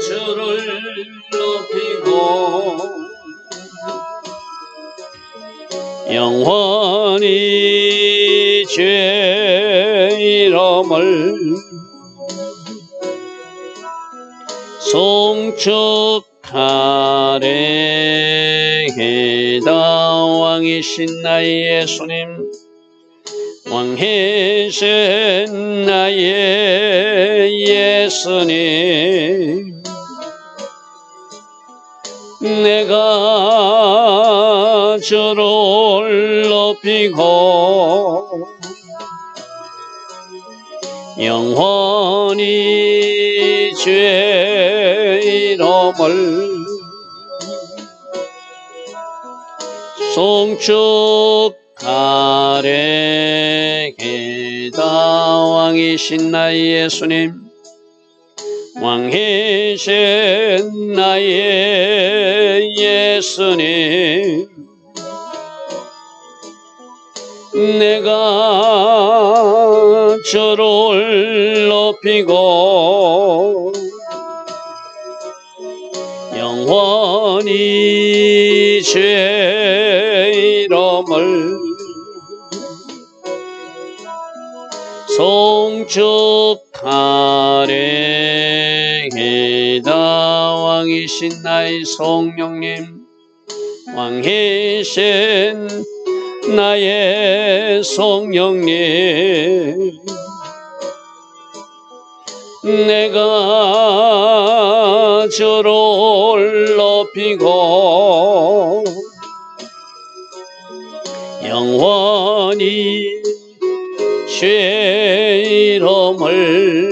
주를 높이고 영원히 주의 이름을 송축하리이다. 왕이신 나의 예수님, 왕이신 나의 예수님, 내가 주를 높이고 영원히 주의 이름을 송축하리이다. 왕이신 나의 예수님, 왕이신 나의 예수님, 내가 주를 높이고 영원히 주의 이름을 송축하리이다. 왕이신 나의 성령님, 왕이신 나의 성령님, 내가 주를 높이고 영원히 주의 이름을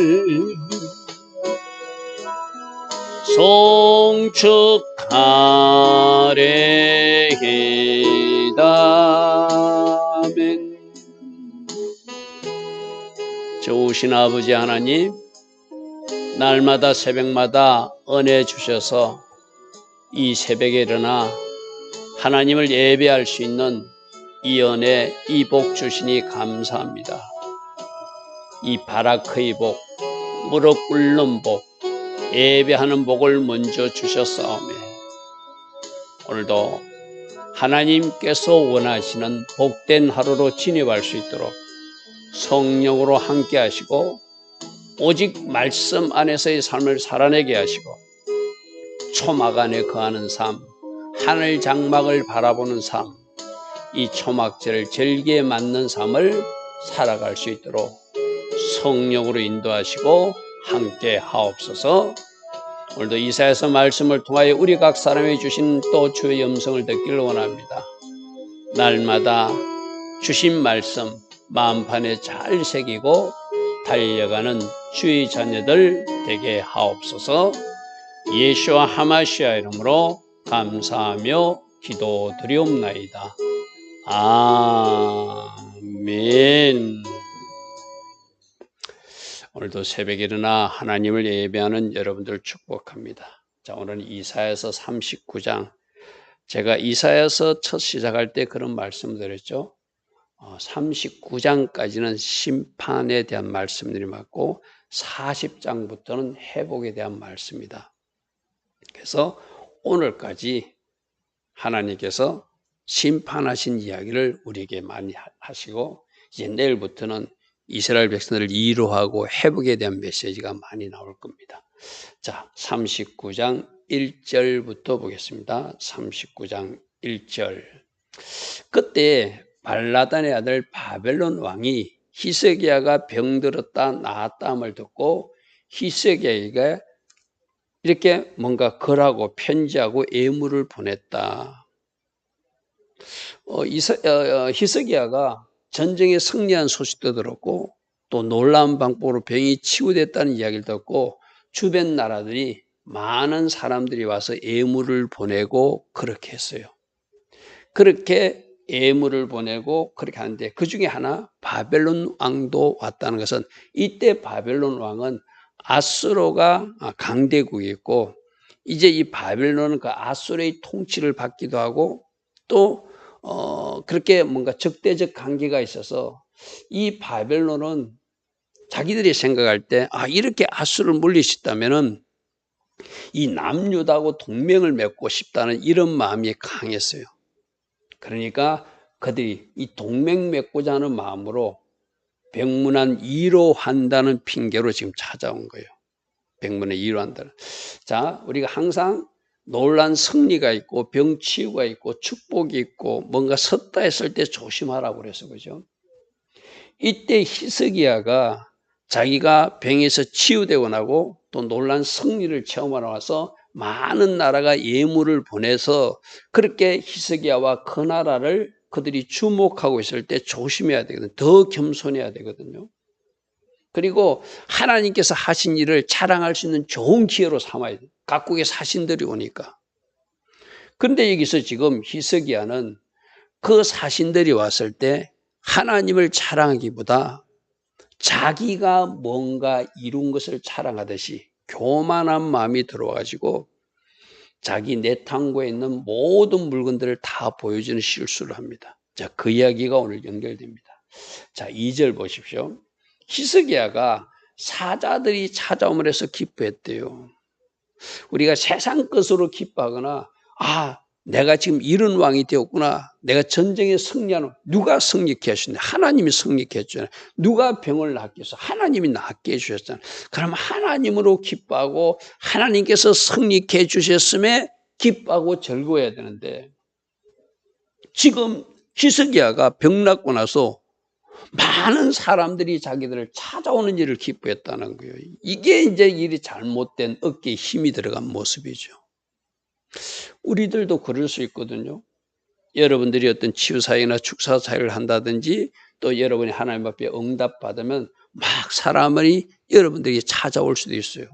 송축하리이다. 아멘. 좋으신 아버지 하나님, 날마다 새벽마다 은혜 주셔서 이 새벽에 일어나 하나님을 예배할 수 있는 이 은혜, 이 복 주시니 감사합니다. 이 바라크의 복, 무릎 꿇는 복, 예배하는 복을 먼저 주셨사오매 오늘도 하나님께서 원하시는 복된 하루로 진입할 수 있도록 성령으로 함께 하시고 오직 말씀 안에서의 삶을 살아내게 하시고 초막 안에 거하는 삶, 하늘 장막을 바라보는 삶, 이 초막절을 절기에 맞는 삶을 살아갈 수 있도록 성령으로 인도하시고 함께 하옵소서. 오늘도 이사야서 말씀을 통하여 우리 각 사람이 주신 또 주의 음성을 듣기를 원합니다. 날마다 주신 말씀 마음판에 잘 새기고 달려가는 주의 자녀들 되게 하옵소서. 예수와 하마시아 이름으로 감사하며 기도드리옵나이다. 아멘. 오늘도 새벽에 일어나 하나님을 예배하는 여러분들 축복합니다. 자, 오늘은 이사야서 39장. 제가 이사야서 첫 시작할 때 그런 말씀을 드렸죠. 39장까지는 심판에 대한 말씀들이 맞고 40장부터는 회복에 대한 말씀이다. 그래서 오늘까지 하나님께서 심판하신 이야기를 우리에게 많이 하시고 이제 내일부터는 이스라엘 백성들을 위로하고 회복에 대한 메시지가 많이 나올 겁니다. 자, 39장 1절부터 보겠습니다. 39장 1절. 그때 발라단의 아들 바벨론 왕이 히스기야가 병들었다 나았다 함을 듣고 히스기야에게 이렇게 뭔가 글하고 편지하고 예물을 보냈다. 히스기야가 전쟁에 승리한 소식도 들었고 또 놀라운 방법으로 병이 치유됐다는 이야기를 듣고 주변 나라들이 많은 사람들이 와서 예물을 보내고 그렇게 했어요. 그렇게 예물을 보내고 그렇게 하는데 그 중에 하나 바벨론 왕도 왔다는 것은 이때 바벨론 왕은 아수르가 강대국이었고 이제 이 바벨론은 그 아수르의 통치를 받기도 하고 또 그렇게 뭔가 적대적 관계가 있어서 이 바벨론은 자기들이 생각할 때 이렇게 아수르를 물릴 수 있다면은 이 남유다하고 동맹을 맺고 싶다는 이런 마음이 강했어요. 그러니까 그들이 이 동맹 맺고자 하는 마음으로 병문안 2로 한다는 핑계로 지금 찾아온 거예요. 병문안 2로 한다는. 자, 우리가 항상 놀란 승리가 있고 병치유가 있고 축복이 있고 뭔가 섰다 했을 때 조심하라고 그래서 그죠. 이때 히스기야가 자기가 병에서 치유되고 나고 또 놀란 승리를 체험하러 와서 많은 나라가 예물을 보내서 그렇게 히스기야와 그 나라를 그들이 주목하고 있을 때 조심해야 되거든요. 더 겸손해야 되거든요. 그리고 하나님께서 하신 일을 자랑할 수 있는 좋은 기회로 삼아야 돼요. 각국의 사신들이 오니까. 그런데 여기서 지금 히스기야는 그 사신들이 왔을 때 하나님을 자랑하기보다 자기가 뭔가 이룬 것을 자랑하듯이 교만한 마음이 들어와가지고 자기 내탕고에 있는 모든 물건들을 다 보여주는 실수를 합니다. 자, 그 이야기가 오늘 연결됩니다. 자, 2절 보십시오. 히스기야가 사자들이 찾아옴을 해서 기뻐했대요. 우리가 세상 것으로 기뻐하거나 내가 지금 이런 왕이 되었구나. 내가 전쟁에 승리하는 누가 승리케 하셨네. 하나님이 승리케 해주잖아요. 누가 병을 낫게 해서 하나님이 낫게 해주셨잖아요. 그럼 하나님으로 기뻐하고 하나님께서 승리케 해주셨음에 기뻐하고 즐거워해야 되는데 지금 히스기야가 병 낫고 나서 많은 사람들이 자기들을 찾아오는 일을 기뻐했다는 거예요. 이게 이제 일이 잘못된 어깨에 힘이 들어간 모습이죠. 우리들도 그럴 수 있거든요. 여러분들이 어떤 치유사역이나 축사사역을 한다든지 또 여러분이 하나님 앞에 응답받으면 막 사람이 여러분들에게 찾아올 수도 있어요.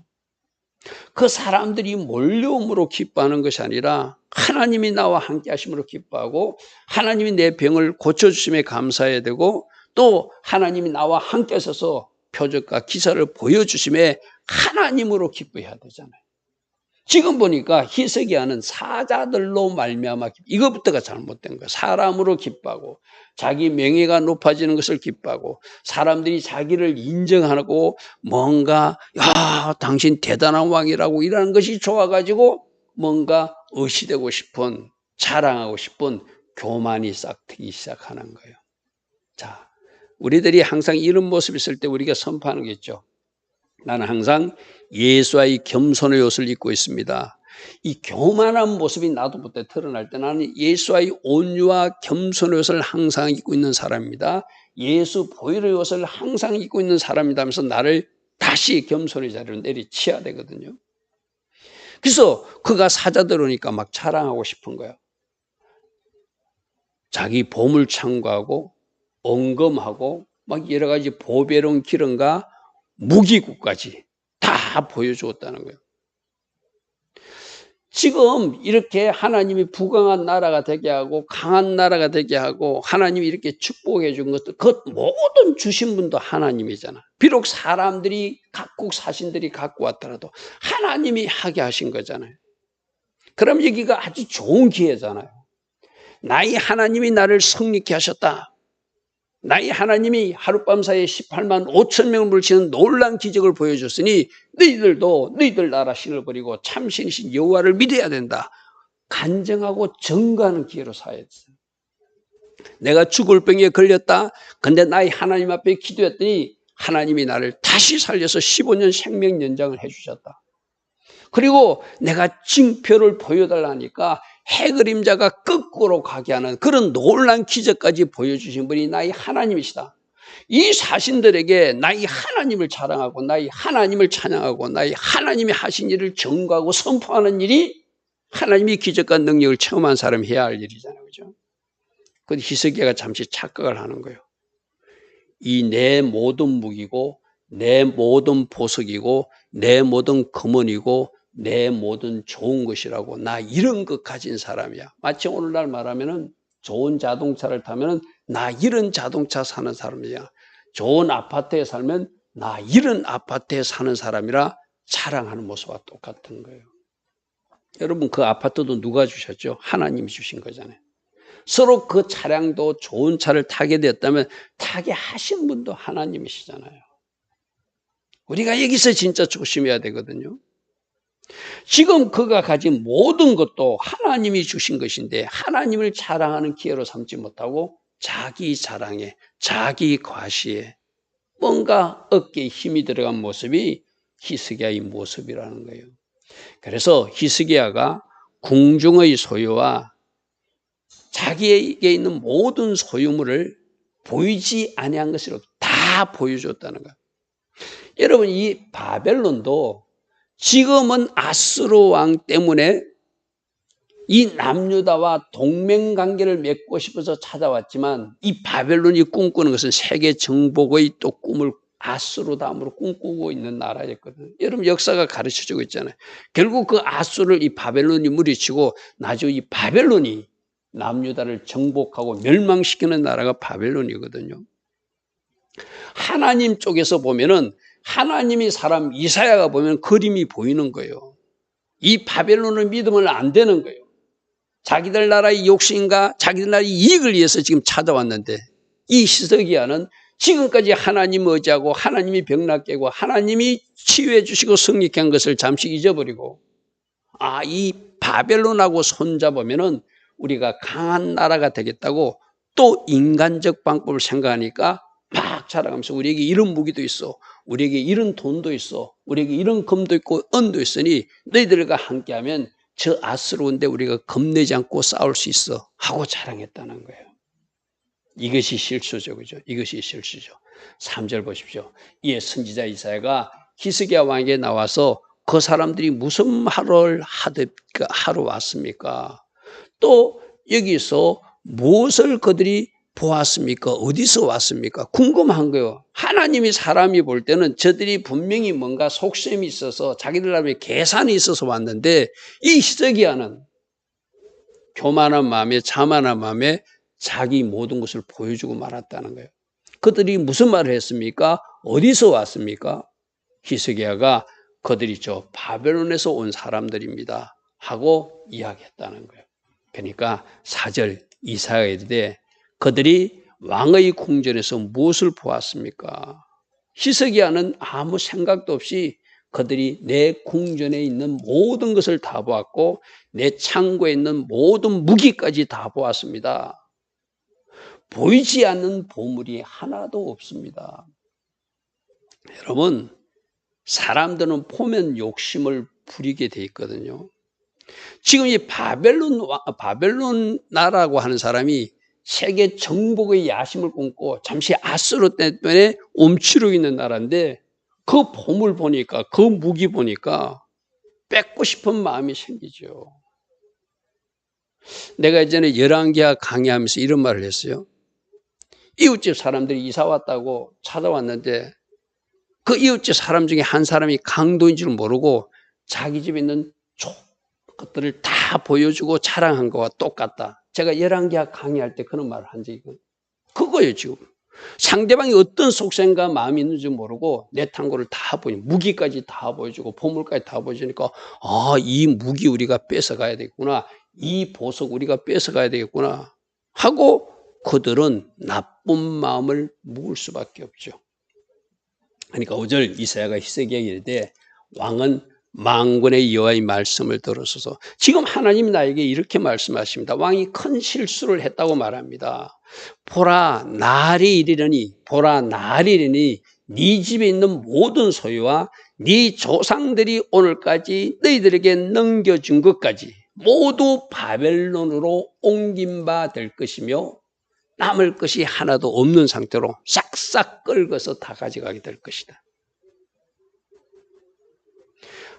그 사람들이 몰려옴으로 기뻐하는 것이 아니라 하나님이 나와 함께 하심으로 기뻐하고 하나님이 내 병을 고쳐주심에 감사해야 되고 또 하나님이 나와 함께 하셔서 표적과 기사를 보여주심에 하나님으로 기뻐해야 되잖아요. 지금 보니까 히스기야는 사자들로 말미암아 이것부터가 잘못된 거예요. 사람으로 기뻐하고 자기 명예가 높아지는 것을 기뻐하고 사람들이 자기를 인정하고 뭔가 당신 대단한 왕이라고 이러는 것이 좋아가지고 뭔가 의시되고 싶은 자랑하고 싶은 교만이 싹트기 시작하는 거예요. 자, 우리들이 항상 이런 모습이 있을 때 우리가 선포하는 게 있죠. 나는 항상 예수와의 겸손의 옷을 입고 있습니다. 이 교만한 모습이 나도 못해 드러날 때 나는 예수와의 온유와 겸손의 옷을 항상 입고 있는 사람입니다. 예수 보혈의 옷을 항상 입고 있는 사람이다 하면서 나를 다시 겸손의 자리로 내리쳐야 되거든요. 그래서 그가 사자들 오니까 막 자랑하고 싶은 거야. 자기 보물 창고하고 언검하고 막 여러 가지 보배로운 기름과 무기국까지 다 보여주었다는 거예요. 지금 이렇게 하나님이 부강한 나라가 되게 하고 강한 나라가 되게 하고 하나님이 이렇게 축복해 준 것들 그 모든 주신 분도 하나님이잖아. 비록 사람들이 각국 사신들이 갖고 왔더라도 하나님이 하게 하신 거잖아요. 그럼 여기가 아주 좋은 기회잖아요. 나의 하나님이 나를 성립케 하셨다. 나의 하나님이 하룻밤 사이에 18만 5천 명을 물리치는 놀라운 기적을 보여줬으니 너희들도 너희들 나라 신을 버리고 참신이신 여호와를 믿어야 된다. 간증하고 증거하는 기회로 삼아야 돼. 내가 죽을 병에 걸렸다. 근데 나의 하나님 앞에 기도했더니 하나님이 나를 다시 살려서 15년 생명 연장을 해주셨다. 그리고 내가 징표를 보여달라니까 해그림자가 거꾸로 가게 하는 그런 놀라운 기적까지 보여주신 분이 나의 하나님이시다. 이 사신들에게 나의 하나님을 자랑하고 나의 하나님을 찬양하고 나의 하나님이 하신 일을 증거하고 선포하는 일이 하나님이 기적과 능력을 체험한 사람이 해야 할 일이잖아요. 그죠? 근데 히스기야가 잠시 착각을 하는 거예요. 이 내 모든 무기고 내 모든 보석이고 내 모든 금원이고 내 모든 좋은 것이라고 나 이런 것 가진 사람이야. 마치 오늘날 말하면은 좋은 자동차를 타면은 나 이런 자동차 사는 사람이야. 좋은 아파트에 살면 나 이런 아파트에 사는 사람이라 자랑하는 모습과 똑같은 거예요. 여러분 그 아파트도 누가 주셨죠? 하나님이 주신 거잖아요. 서로 그 차량도 좋은 차를 타게 되었다면 타게 하신 분도 하나님이시잖아요. 우리가 여기서 진짜 조심해야 되거든요. 지금 그가 가진 모든 것도 하나님이 주신 것인데 하나님을 자랑하는 기회로 삼지 못하고 자기 자랑에, 자기 과시에 뭔가 어깨에 힘이 들어간 모습이 히스기야의 모습이라는 거예요. 그래서 히스기야가 궁중의 소유와 자기에게 있는 모든 소유물을 보이지 아니한 것으로 다 보여줬다는 거예요. 여러분, 이 바벨론도 지금은 아수르 왕 때문에 이 남유다와 동맹관계를 맺고 싶어서 찾아왔지만 이 바벨론이 꿈꾸는 것은 세계 정복의 또 꿈을 아수르 다음으로 꿈꾸고 있는 나라였거든요. 여러분, 역사가 가르쳐주고 있잖아요. 결국 그 아수르를 이 바벨론이 물리치고 나중에 이 바벨론이 남유다를 정복하고 멸망시키는 나라가 바벨론이거든요. 하나님 쪽에서 보면은 하나님이 사람 이사야가 보면 그림이 보이는 거예요. 이 바벨론을 믿으면 안 되는 거예요. 자기들 나라의 욕심과 자기들 나라의 이익을 위해서 지금 찾아왔는데 이 히스기야는 지금까지 하나님 의지하고 하나님이 병 낫게 하고 하나님이 치유해 주시고 승리케 한 것을 잠시 잊어버리고 이 바벨론하고 손잡으면은 우리가 강한 나라가 되겠다고 또 인간적 방법을 생각하니까 막 자랑하면서 우리에게 이런 무기도 있어. 우리에게 이런 돈도 있어. 우리에게 이런 금도 있고 은도 있으니 너희들과 함께하면 저 아스로운데 우리가 겁내지 않고 싸울 수 있어 하고 자랑했다는 거예요. 이것이 실수죠. 그죠? 이것이 실수죠. 3절 보십시오. 이에 선지자 이사야가 히스기야 왕에게 나와서 그 사람들이 무슨 말을 하러 왔습니까? 또 여기서 무엇을 그들이 보았습니까? 어디서 왔습니까? 궁금한 거예요. 하나님이 사람이 볼 때는 저들이 분명히 뭔가 속셈이 있어서 자기들 나름의 계산이 있어서 왔는데 이 히스기야는 교만한 마음에 자만한 마음에 자기 모든 것을 보여주고 말았다는 거예요. 그들이 무슨 말을 했습니까? 어디서 왔습니까? 히스기야가 그들이 저 바벨론에서 온 사람들입니다 하고 이야기했다는 거예요. 그러니까 4절 이사야가 이르되 그들이 왕의 궁전에서 무엇을 보았습니까? 히스기야는 아무 생각도 없이 그들이 내 궁전에 있는 모든 것을 다 보았고 내 창고에 있는 모든 무기까지 다 보았습니다. 보이지 않는 보물이 하나도 없습니다. 여러분, 사람들은 보면 욕심을 부리게 돼 있거든요. 지금 이 바벨론 나라고 하는 사람이 세계 정복의 야심을 꿈고 잠시 아수르 때문에 움츠러 있는 나라인데 그 보물 보니까 그 무기 보니까 뺏고 싶은 마음이 생기죠. 내가 예전에 열왕기하 강의하면서 이런 말을 했어요. 이웃집 사람들이 이사 왔다고 찾아왔는데 그 이웃집 사람 중에 한 사람이 강도인 줄 모르고 자기 집에 있는 것들을 다 보여주고 자랑한 거와 똑같다. 제가 열왕기하 강의할 때 그런 말을 한 적이 있거든요. 그거예요 지금. 상대방이 어떤 속셈과 마음이 있는지 모르고 내 탕고를 다 무기까지 다 보여주고 보물까지 다 보여주니까 이 무기 우리가 뺏어가야 되겠구나. 이 보석 우리가 뺏어가야 되겠구나 하고 그들은 나쁜 마음을 묵을 수밖에 없죠. 그러니까 5절 이사야가 히스기야에게 이르되 왕은 만군의 여호와의 말씀을 들으소서. 지금 하나님이 나에게 이렇게 말씀하십니다. 왕이 큰 실수를 했다고 말합니다. 보라 날이 이르려니 네 집에 있는 모든 소유와 네 조상들이 오늘까지 너희들에게 넘겨준 것까지 모두 바벨론으로 옮긴 바 될 것이며 남을 것이 하나도 없는 상태로 싹싹 긁어서 다 가져가게 될 것이다.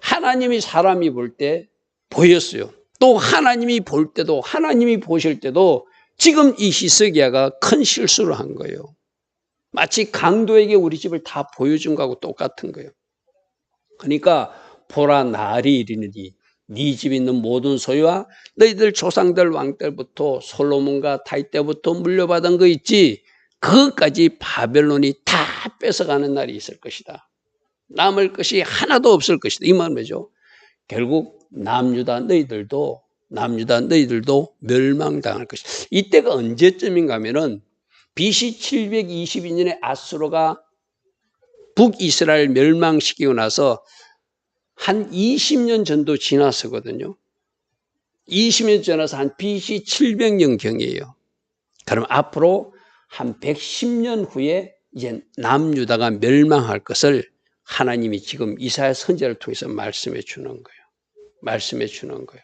하나님이 사람이 볼 때 보였어요. 또 하나님이 볼 때도 하나님이 보실 때도 지금 이 히스기야가 큰 실수를 한 거예요. 마치 강도에게 우리 집을 다 보여준 거하고 똑같은 거예요. 그러니까 보라 날이 이르느니 네 집에 있는 모든 소유와 너희들 조상들 왕들부터 솔로몬과 다윗 때부터 물려받은 거 있지 그것까지 바벨론이 다 뺏어가는 날이 있을 것이다. 남을 것이 하나도 없을 것이다. 이 말은 뭐죠? 결국 남유다 너희들도 멸망당할 것이다. 이때가 언제쯤인가 하면은 BC 722년에 아수르가 북이스라엘 멸망시키고 나서 한 20년 전도 지났었거든요. 20년 지나서 한 BC 700년경이에요. 그럼 앞으로 한 110년 후에 이제 남유다가 멸망할 것을 하나님이 지금 이사야 선지자를 통해서 말씀해 주는 거예요. 말씀해 주는 거예요.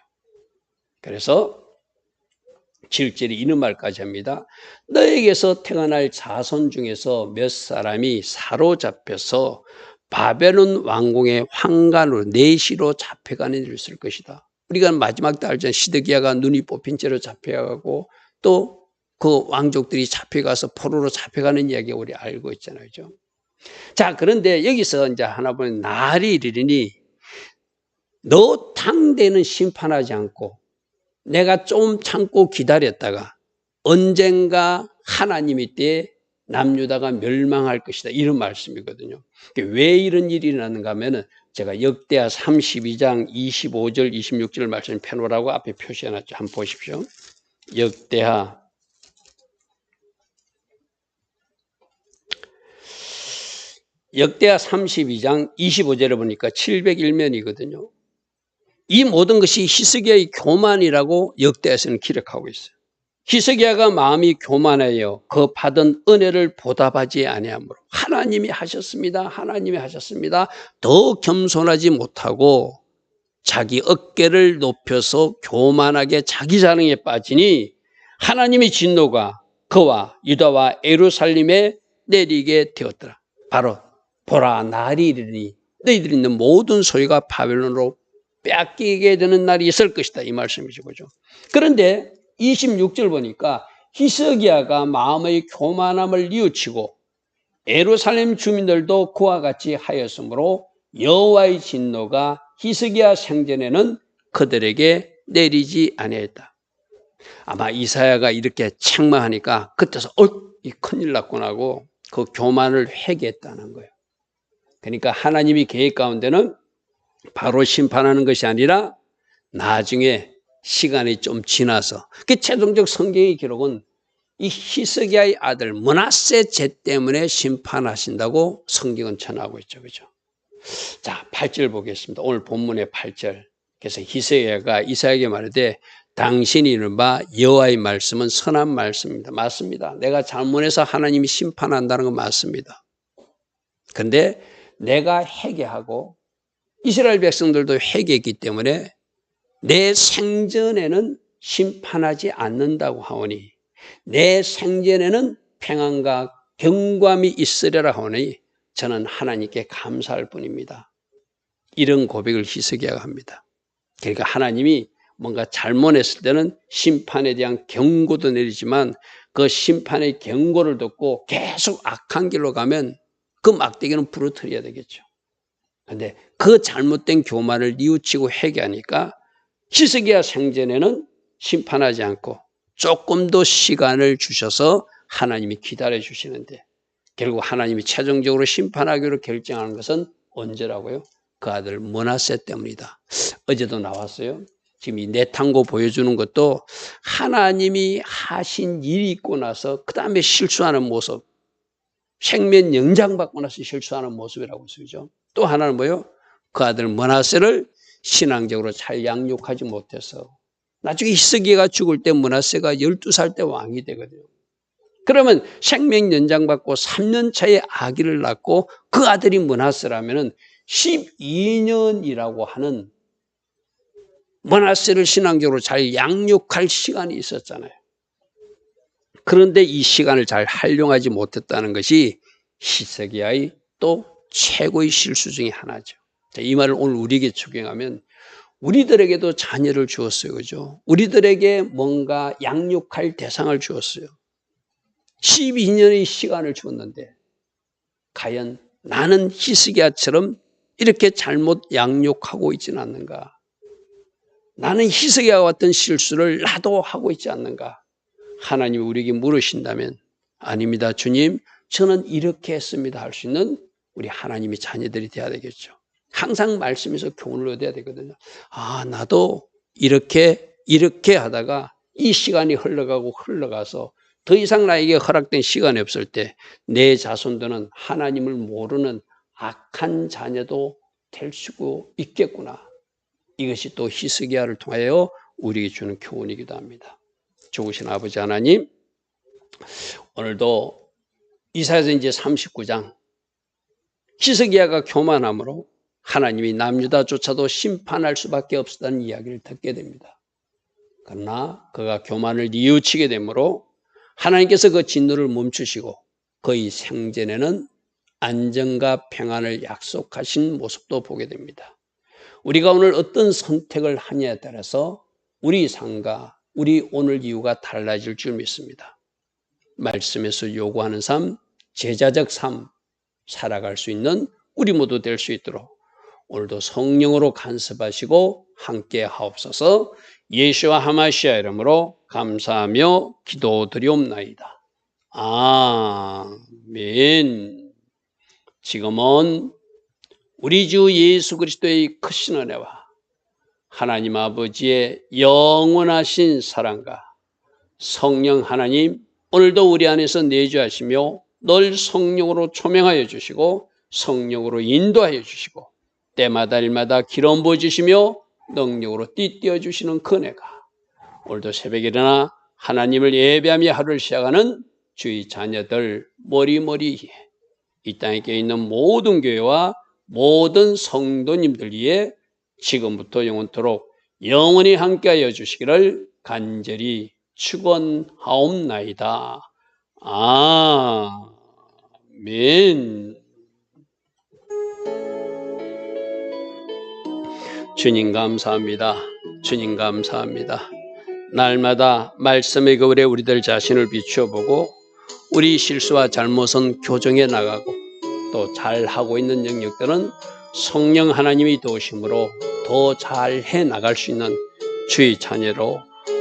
그래서 7절이 이런 말까지 합니다. 너에게서 태어날 자손 중에서 몇 사람이 사로잡혀서 바벨론 왕궁의 황관으로 내시로 잡혀가는 일을 쓸 것이다. 우리가 마지막 때 알잖아요. 시드기야가 눈이 뽑힌 채로 잡혀가고 또 그 왕족들이 잡혀가서 포로로 잡혀가는 이야기 우리 알고 있잖아요. 그죠? 자, 그런데 여기서 이제 하나 보면 날이 이르리니 너 당대는 심판하지 않고 내가 좀 참고 기다렸다가 언젠가 하나님이 때에 남유다가 멸망할 것이다. 이런 말씀이거든요. 왜 이런 일이 일어나는가 하면은 제가 역대하 32장 25절 26절 말씀 펴놓으라고 앞에 표시해놨죠. 한번 보십시오. 역대하 32장 25절에 보니까 701면이거든요. 이 모든 것이 히스기야의 교만이라고 역대에서는 기록하고 있어요. 히스기야가 마음이 교만하여 그 받은 은혜를 보답하지 아니하므로 하나님이 하셨습니다. 하나님이 하셨습니다. 더 겸손하지 못하고 자기 어깨를 높여서 교만하게 자기 자랑에 빠지니 하나님의 진노가 그와 유다와 예루살렘에 내리게 되었더라. 바로 보라 날이 이르니 너희들이 있는 모든 소유가 바벨론으로 뺏기게 되는 날이 있을 것이다. 이 말씀이죠. 그죠? 그런데 26절 보니까 히스기야가 마음의 교만함을 뉘우치고 예루살렘 주민들도 그와 같이 하였으므로 여호와의 진노가 히스기야 생전에는 그들에게 내리지 아니했다. 아마 이사야가 이렇게 책망하니까 그때서 이 큰일 났구나 하고 그 교만을 회개했다는 거예요. 그러니까 하나님이 계획 가운데는 바로 심판하는 것이 아니라 나중에 시간이 좀 지나서 그 최종적 성경의 기록은 이 히스기야의 아들 므낫세 죄 때문에 심판하신다고 성경은 전하고 있죠. 그죠? 자, 8절 보겠습니다. 오늘 본문의 8절. 그래서 히스기야가 이사야에게 말하되 당신이 이른 바 여호와의 말씀은 선한 말씀입니다. 맞습니다. 내가 잘못해서 하나님이 심판한다는 건 맞습니다. 그런데 내가 회개하고 이스라엘 백성들도 회개했기 때문에 내 생전에는 심판하지 않는다고 하오니 내 생전에는 평안과 경고함이 있으리라 하오니 저는 하나님께 감사할 뿐입니다. 이런 고백을 히스기야가 합니다. 그러니까 하나님이 뭔가 잘못했을 때는 심판에 대한 경고도 내리지만 그 심판의 경고를 듣고 계속 악한 길로 가면 그 막대기는 부러뜨려야 되겠죠. 그런데 그 잘못된 교만을 뉘우치고 회개하니까 히스기야 생전에는 심판하지 않고 조금 더 시간을 주셔서 하나님이 기다려 주시는데 결국 하나님이 최종적으로 심판하기로 결정하는 것은 언제라고요? 그 아들 므낫세 때문이다. 어제도 나왔어요. 지금 이 내탕고 보여주는 것도 하나님이 하신 일이 있고 나서 그 다음에 실수하는 모습, 생명 연장받고 나서 실수하는 모습이라고 쓰죠. 또 하나는 뭐예요? 그 아들 므낫세를 신앙적으로 잘 양육하지 못해서 나중에 히스기야가 죽을 때 므낫세가 12살 때 왕이 되거든요. 그러면 생명 연장받고 3년 차에 아기를 낳고 그 아들이 므낫세라면 12년이라고 하는 므낫세를 신앙적으로 잘 양육할 시간이 있었잖아요. 그런데 이 시간을 잘 활용하지 못했다는 것이 히스기야의 또 최고의 실수 중에 하나죠. 이 말을 오늘 우리에게 적용하면 우리들에게도 자녀를 주었어요. 그죠? 우리들에게 뭔가 양육할 대상을 주었어요. 12년의 시간을 주었는데 과연 나는 히스기야처럼 이렇게 잘못 양육하고 있지는 않는가? 나는 히스기야와 같은 실수를 나도 하고 있지 않는가? 하나님이 우리에게 물으신다면 아닙니다. 주님, 저는 이렇게 했습니다. 할 수 있는 우리 하나님의 자녀들이 돼야 되겠죠. 항상 말씀에서 교훈을 얻어야 되거든요. 아, 나도 이렇게 하다가 이 시간이 흘러가서 더 이상 나에게 허락된 시간이 없을 때 내 자손들은 하나님을 모르는 악한 자녀도 될 수 있겠구나. 이것이 또 히스기야를 통하여 우리에게 주는 교훈이기도 합니다. 좋으신 아버지 하나님, 오늘도 이사야서 이제 39장 히스기야가 교만함으로 하나님이 남유다조차도 심판할 수밖에 없었다는 이야기를 듣게 됩니다. 그러나 그가 교만을 뉘우치게 되므로 하나님께서 그 진노를 멈추시고 그의 생전에는 안정과 평안을 약속하신 모습도 보게 됩니다. 우리가 오늘 어떤 선택을 하냐에 따라서 우리 삶과 우리 오늘 이유가 달라질 줄 믿습니다. 말씀에서 요구하는 삶, 제자적 삶 살아갈 수 있는 우리 모두 될 수 있도록 오늘도 성령으로 간섭하시고 함께 하옵소서. 예수와 하마시아 이름으로 감사하며 기도드리옵나이다. 아멘. 지금은 우리 주 예수 그리스도의 크신 은혜와 하나님 아버지의 영원하신 사랑과 성령 하나님 오늘도 우리 안에서 내주하시며 늘 성령으로 초명하여 주시고 성령으로 인도하여 주시고 때마다 일마다 기름 부어주시며 능력으로 띠띠어 주시는 그 은혜가 오늘도 새벽에 일어나 하나님을 예배하며 하루를 시작하는 주의 자녀들 머리머리에 이 땅에 있는 모든 교회와 모든 성도님들 위해 지금부터 영원토록 영원히 함께하여 주시기를 간절히 축원하옵나이다. 아멘. 주님 감사합니다. 주님 감사합니다. 날마다 말씀의 거울에 우리들 자신을 비추어보고 우리 실수와 잘못은 교정해 나가고 또 잘하고 있는 영역들은 성령 하나님이 도우심으로 더 잘해 나갈 수 있는 주의 자녀로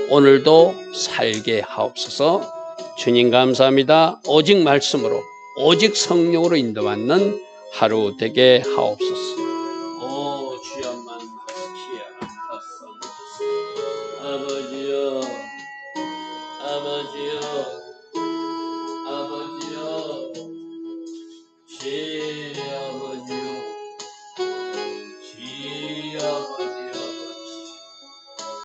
오늘도 살게 하옵소서. 주님 감사합니다. 오직 말씀으로 오직 성령으로 인도받는 하루 되게 하옵소서. 오 주여만 아버지여 아버지여